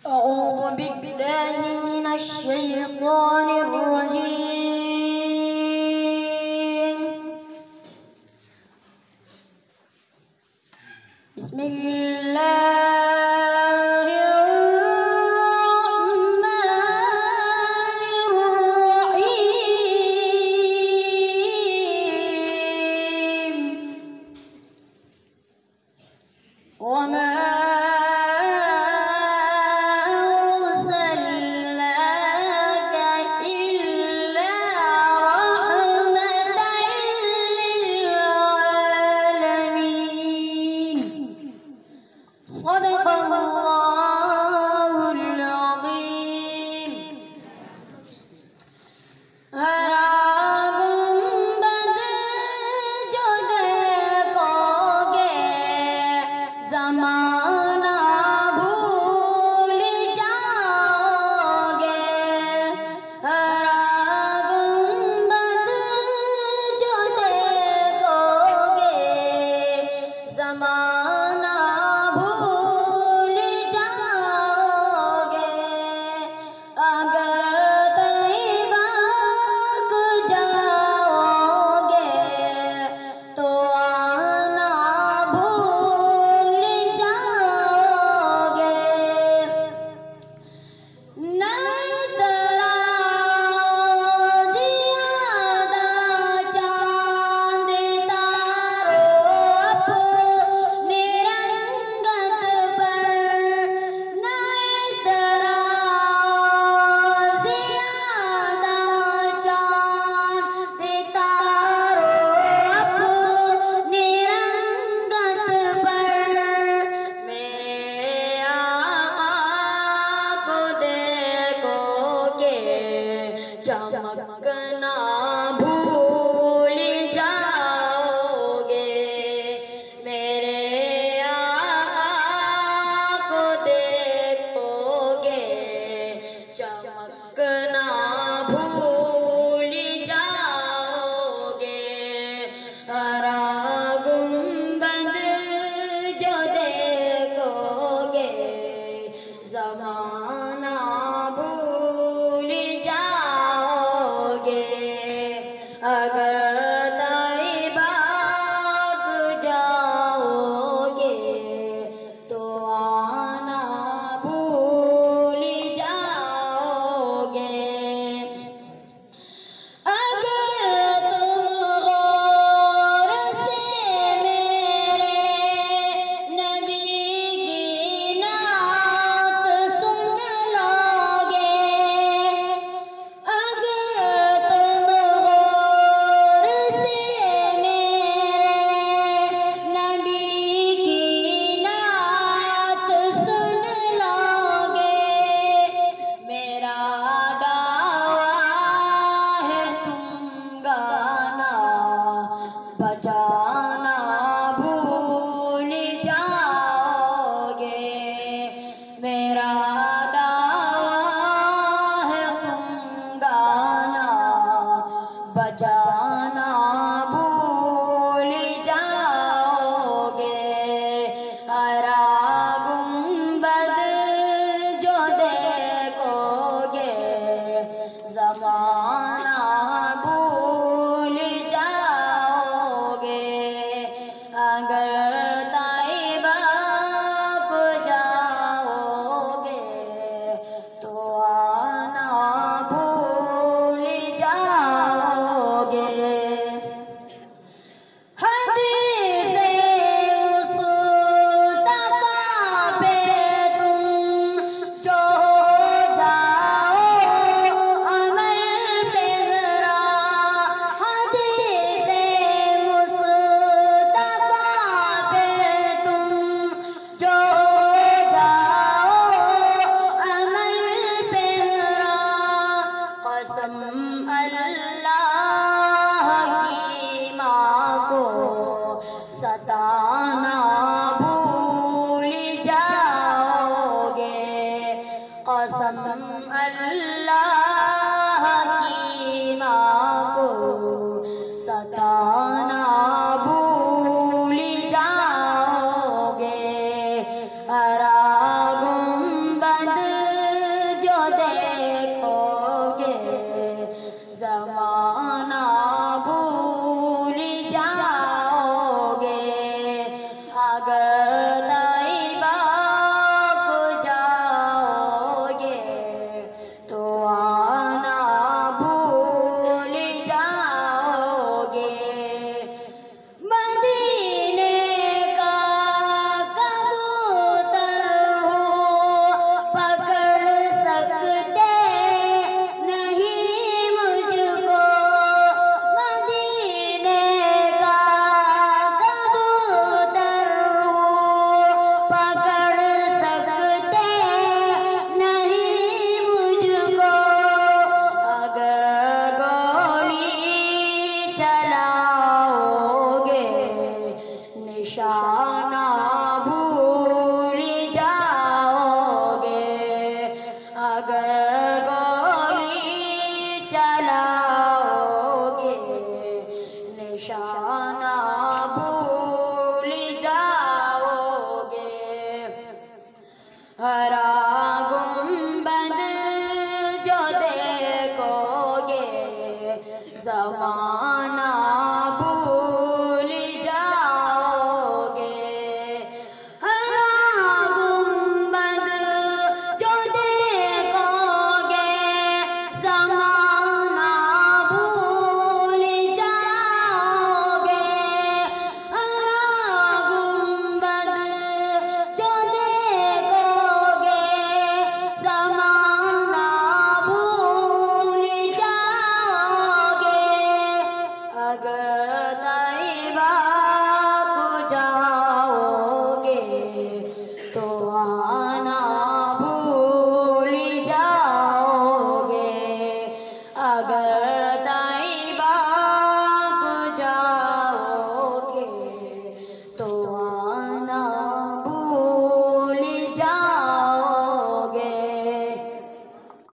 أعوذ بالله من الشيطان الرجيم. بسم الله الرحمن الرحيم. وما صدق الله العظيم. ہر گنبد جو دیکھو گے زمانہ بھول جاؤ گے. ہر گنبد جو دیکھو گے زمانہ چمکنا بھول جاؤ گے. میرے آقا کو دیکھو گے چمکنا بھول جاؤ گے. ہر گنبد جو دیکھو گے زمانہ بھول جاؤ گے. اگر طیبہ جاؤ گے تو آنا بھول جاؤ گے. اگر تم غور سے میرے نبی کی نعت سن لو گے. بجانا بھول جاؤ گے. میرا دعویٰ ہے تم گانا بجانا بھول جاؤ گے. ہر گنبد جو دیکھو گے زمانہ بھول جاؤ گے. اگر طیبہ کو جاؤ گے تو آنا بھول جاؤ گے. حدیث مصطفیٰ پہ تم جو جاؤ عمل پہ ذرا. حدیث مصطفیٰ پہ تم جو جاؤ عمل پہ ذرا. قسم اللہ کی ماں کو ستانا بھول جاؤ گے. قسم اللہ کی ماں کو ستانا بھول جاؤ گے. ہر گنبد ہرا گنبد جو دیکھو گے زمانہ بھول جاؤ گے ہرا گنبد جو دیکھو گے زمانہ بھول جاؤ گے ہرا گنبد جو دیکھو گے زمانہ بھول جاؤ گے اگر طیبہ کو جاؤ گے تو آنا بھول جاؤ گے اگر